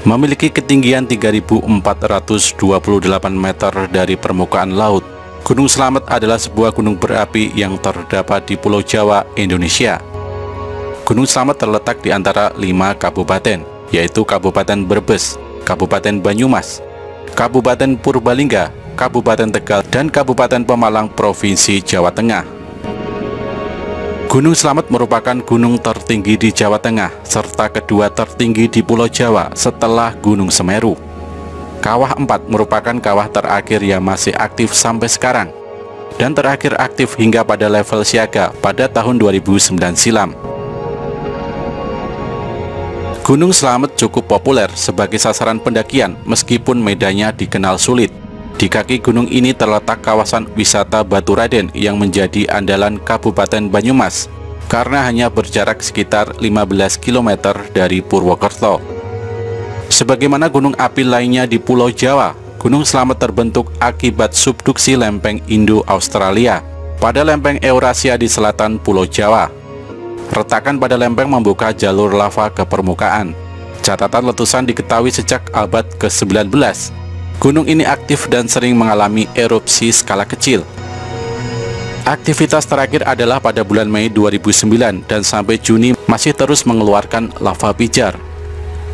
Memiliki ketinggian 3.428 meter dari permukaan laut, Gunung Slamet adalah sebuah gunung berapi yang terdapat di Pulau Jawa, Indonesia. Gunung Slamet terletak di antara 5 kabupaten, yaitu Kabupaten Brebes, Kabupaten Banyumas, Kabupaten Purbalingga, Kabupaten Tegal, dan Kabupaten Pemalang, Provinsi Jawa Tengah. Gunung Slamet merupakan gunung tertinggi di Jawa Tengah, serta kedua tertinggi di Pulau Jawa setelah Gunung Semeru. Kawah 4 merupakan kawah terakhir yang masih aktif sampai sekarang, dan terakhir aktif hingga pada level siaga pada tahun 2009 silam. Gunung Slamet cukup populer sebagai sasaran pendakian meskipun medannya dikenal sulit. Di kaki gunung ini terletak kawasan wisata Batu Raden yang menjadi andalan Kabupaten Banyumas karena hanya berjarak sekitar 15 km dari Purwokerto. Sebagaimana gunung api lainnya di Pulau Jawa, Gunung Slamet terbentuk akibat subduksi lempeng Indo-Australia pada lempeng Eurasia di selatan Pulau Jawa. Retakan pada lempeng membuka jalur lava ke permukaan. Catatan letusan diketahui sejak abad ke-19. Gunung ini aktif dan sering mengalami erupsi skala kecil. Aktivitas terakhir adalah pada bulan Mei 2009 dan sampai Juni masih terus mengeluarkan lava pijar.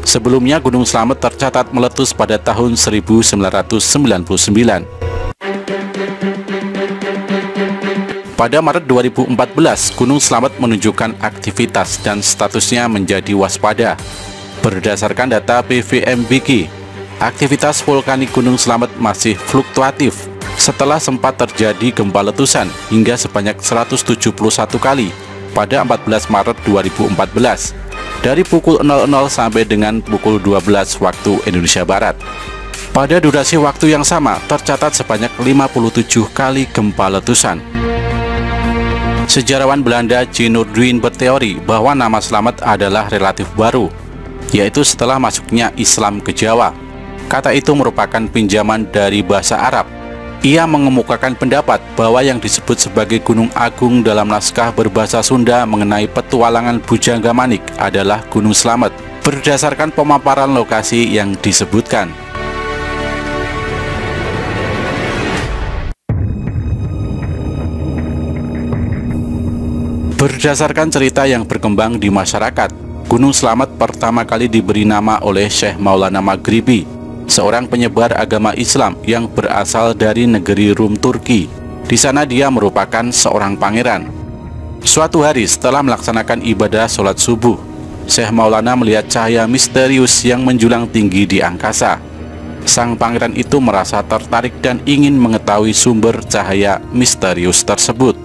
Sebelumnya Gunung Slamet tercatat meletus pada tahun 1999. Pada Maret 2014, Gunung Slamet menunjukkan aktivitas dan statusnya menjadi waspada. Berdasarkan data PVMBG, aktivitas vulkanik Gunung Slamet masih fluktuatif setelah sempat terjadi gempa letusan hingga sebanyak 171 kali pada 14 Maret 2014 dari pukul 00 sampai dengan pukul 12 waktu Indonesia Barat. Pada durasi waktu yang sama tercatat sebanyak 57 kali gempa letusan. Sejarawan Belanda J. Noordween berteori bahwa nama Slamet adalah relatif baru, yaitu setelah masuknya Islam ke Jawa. Kata itu merupakan pinjaman dari bahasa Arab. Ia mengemukakan pendapat bahwa yang disebut sebagai Gunung Agung dalam naskah berbahasa Sunda mengenai petualangan Bujangga Manik adalah Gunung Slamet, berdasarkan pemaparan lokasi yang disebutkan. Berdasarkan cerita yang berkembang di masyarakat, Gunung Slamet pertama kali diberi nama oleh Syekh Maulana Maghribi, seorang penyebar agama Islam yang berasal dari negeri Rum, Turki. Di sana dia merupakan seorang pangeran. Suatu hari setelah melaksanakan ibadah sholat subuh, Syekh Maulana melihat cahaya misterius yang menjulang tinggi di angkasa. Sang pangeran itu merasa tertarik dan ingin mengetahui sumber cahaya misterius tersebut.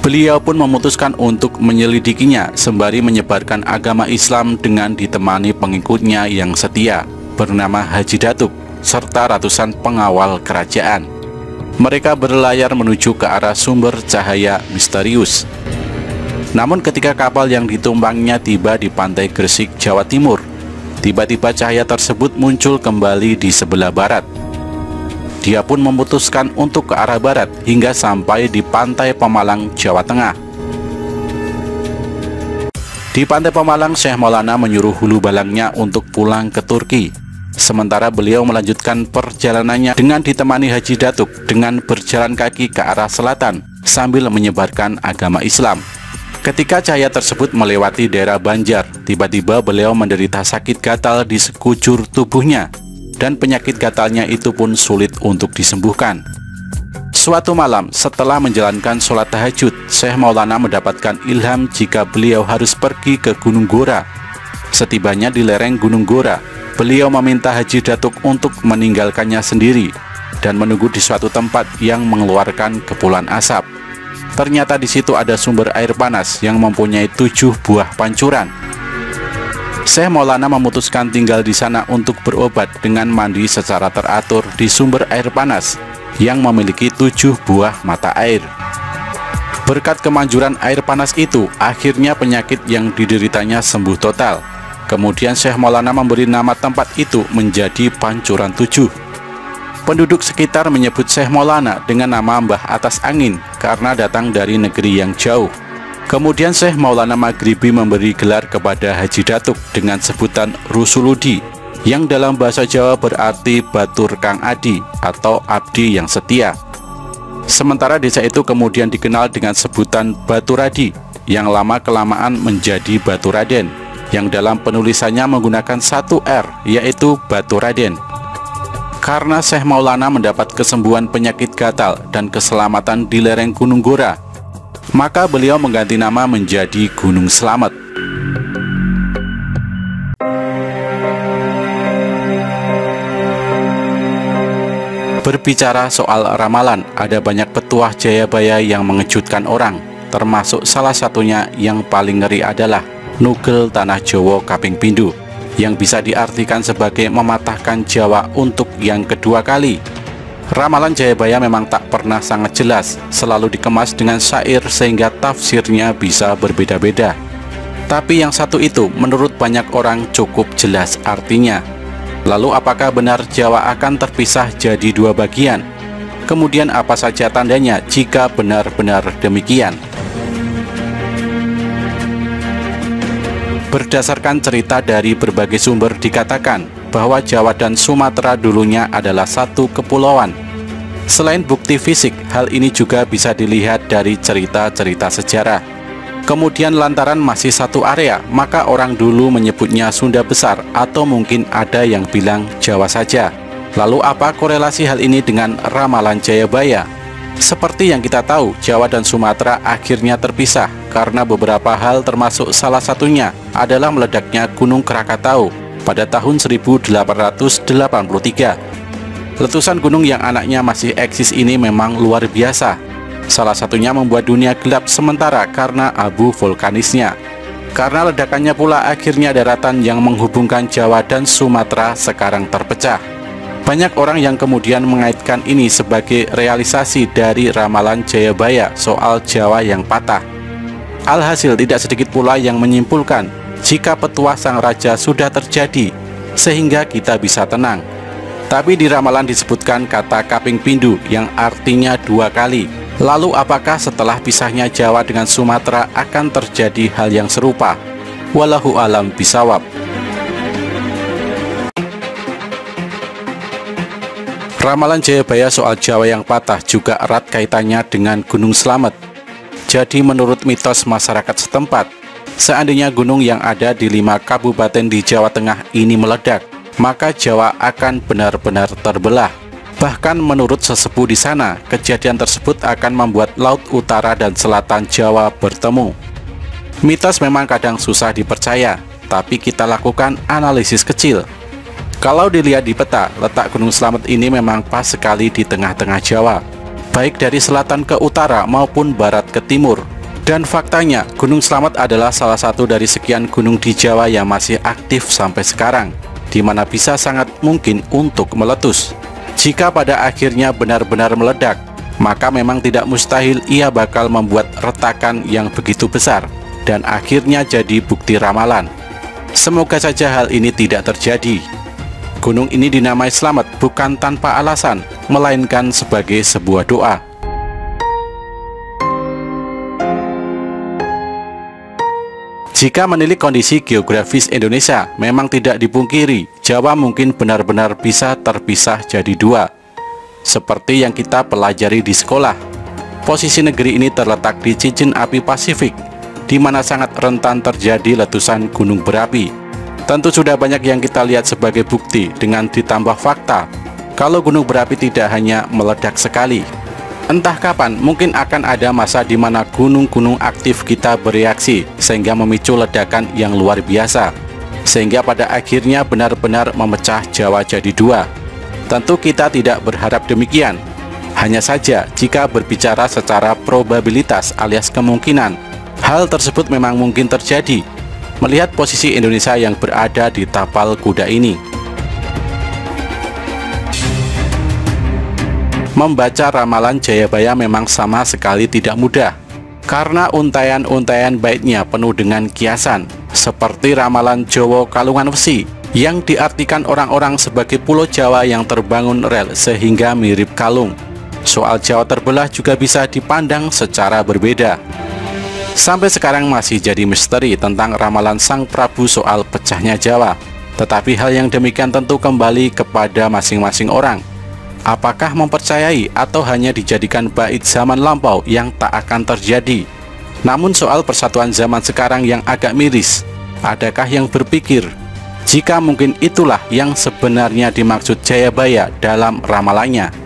Beliau pun memutuskan untuk menyelidikinya sembari menyebarkan agama Islam dengan ditemani pengikutnya yang setia bernama Haji Datuk serta ratusan pengawal kerajaan. Mereka berlayar menuju ke arah sumber cahaya misterius. Namun ketika kapal yang ditumpangnya tiba di pantai Gresik, Jawa Timur, tiba-tiba cahaya tersebut muncul kembali di sebelah barat. Dia pun memutuskan untuk ke arah barat hingga sampai di pantai Pemalang, Jawa Tengah. Di pantai Pemalang, Syekh Maulana menyuruh hulu balangnya untuk pulang ke Turki. Sementara beliau melanjutkan perjalanannya dengan ditemani Haji Datuk dengan berjalan kaki ke arah selatan sambil menyebarkan agama Islam. Ketika cahaya tersebut melewati daerah Banjar, tiba-tiba beliau menderita sakit gatal di sekujur tubuhnya, dan penyakit gatalnya itu pun sulit untuk disembuhkan. Suatu malam setelah menjalankan sholat tahajud, Syekh Maulana mendapatkan ilham jika beliau harus pergi ke Gunung Gora. Setibanya di lereng Gunung Gora, beliau meminta Haji Datuk untuk meninggalkannya sendiri dan menunggu di suatu tempat yang mengeluarkan kepulan asap. Ternyata di situ ada sumber air panas yang mempunyai 7 buah pancuran. Syekh Maulana memutuskan tinggal di sana untuk berobat dengan mandi secara teratur di sumber air panas yang memiliki 7 buah mata air. Berkat kemanjuran air panas itu, akhirnya penyakit yang dideritanya sembuh total. Kemudian Syekh Maulana memberi nama tempat itu menjadi Pancuran 7. Penduduk sekitar menyebut Syekh Maulana dengan nama Mbah Atas Angin karena datang dari negeri yang jauh. Kemudian Syekh Maulana Maghribi memberi gelar kepada Haji Datuk dengan sebutan Rusuludi yang dalam bahasa Jawa berarti Batur Kang Adi atau abdi yang setia. Sementara desa itu kemudian dikenal dengan sebutan Baturadi yang lama-kelamaan menjadi Baturaden, yang dalam penulisannya menggunakan satu R, yaitu Baturaden. Karena Syekh Maulana mendapat kesembuhan penyakit gatal dan keselamatan di lereng Gunung Gora, maka beliau mengganti nama menjadi Gunung Slamet. Berbicara soal ramalan, ada banyak petuah Jayabaya yang mengejutkan orang, termasuk salah satunya yang paling ngeri adalah Nugel Tanah Jawa Kaping Pindho, yang bisa diartikan sebagai mematahkan Jawa untuk yang kedua kali. Ramalan Jayabaya memang tak pernah sangat jelas, selalu dikemas dengan syair sehingga tafsirnya bisa berbeda-beda. Tapi yang satu itu menurut banyak orang cukup jelas artinya. Lalu apakah benar Jawa akan terpisah jadi dua bagian? Kemudian apa saja tandanya jika benar-benar demikian? Berdasarkan cerita dari berbagai sumber dikatakan bahwa Jawa dan Sumatera dulunya adalah satu kepulauan. Selain bukti fisik, hal ini juga bisa dilihat dari cerita-cerita sejarah. Kemudian lantaran masih satu area, maka orang dulu menyebutnya Sunda Besar atau mungkin ada yang bilang Jawa saja. Lalu apa korelasi hal ini dengan ramalan Jayabaya? Seperti yang kita tahu, Jawa dan Sumatera akhirnya terpisah karena beberapa hal, termasuk salah satunya adalah meledaknya Gunung Krakatau pada tahun 1883. Letusan gunung yang anaknya masih eksis ini memang luar biasa. Salah satunya membuat dunia gelap sementara karena abu vulkanisnya. Karena ledakannya pula akhirnya daratan yang menghubungkan Jawa dan Sumatera sekarang terpecah. Banyak orang yang kemudian mengaitkan ini sebagai realisasi dari ramalan Jayabaya soal Jawa yang patah. Alhasil tidak sedikit pula yang menyimpulkan jika petuah sang raja sudah terjadi sehingga kita bisa tenang. Tapi di ramalan disebutkan kata Kaping Pindho yang artinya dua kali. Lalu apakah setelah pisahnya Jawa dengan Sumatera akan terjadi hal yang serupa? Wallahu alam bisawab. Ramalan Jayabaya soal Jawa yang patah juga erat kaitannya dengan Gunung Slamet. Jadi menurut mitos masyarakat setempat, seandainya gunung yang ada di 5 kabupaten di Jawa Tengah ini meledak, maka Jawa akan benar-benar terbelah. Bahkan menurut sesepuh di sana, kejadian tersebut akan membuat laut utara dan selatan Jawa bertemu. Mitos memang kadang susah dipercaya, tapi kita lakukan analisis kecil. Kalau dilihat di peta, letak Gunung Slamet ini memang pas sekali di tengah-tengah Jawa, baik dari selatan ke utara maupun barat ke timur. Dan faktanya, Gunung Slamet adalah salah satu dari sekian gunung di Jawa yang masih aktif sampai sekarang, di mana bisa sangat mungkin untuk meletus. Jika pada akhirnya benar-benar meledak, maka memang tidak mustahil ia bakal membuat retakan yang begitu besar dan akhirnya jadi bukti ramalan. Semoga saja hal ini tidak terjadi. Gunung ini dinamai Slamet bukan tanpa alasan, melainkan sebagai sebuah doa. Jika menilik kondisi geografis Indonesia, memang tidak dipungkiri, Jawa mungkin benar-benar bisa terpisah jadi dua. Seperti yang kita pelajari di sekolah, posisi negeri ini terletak di cincin api Pasifik, di mana sangat rentan terjadi letusan gunung berapi. Tentu sudah banyak yang kita lihat sebagai bukti dengan ditambah fakta, kalau gunung berapi tidak hanya meledak sekali. Entah kapan, mungkin akan ada masa di mana gunung-gunung aktif kita bereaksi sehingga memicu ledakan yang luar biasa, sehingga pada akhirnya benar-benar memecah Jawa jadi dua. Tentu kita tidak berharap demikian. Hanya saja jika berbicara secara probabilitas alias kemungkinan, hal tersebut memang mungkin terjadi, melihat posisi Indonesia yang berada di tapal kuda ini. Membaca ramalan Jayabaya memang sama sekali tidak mudah, karena untayan-untayan baitnya penuh dengan kiasan, seperti ramalan Jawa Kalungan Wesi, yang diartikan orang-orang sebagai pulau Jawa yang terbangun rel sehingga mirip kalung. Soal Jawa terbelah juga bisa dipandang secara berbeda. Sampai sekarang masih jadi misteri tentang ramalan Sang Prabu soal pecahnya Jawa. Tetapi hal yang demikian tentu kembali kepada masing-masing orang. Apakah mempercayai atau hanya dijadikan bait zaman lampau yang tak akan terjadi? Namun soal persatuan zaman sekarang yang agak miris, adakah yang berpikir jika mungkin itulah yang sebenarnya dimaksud Jayabaya dalam ramalannya?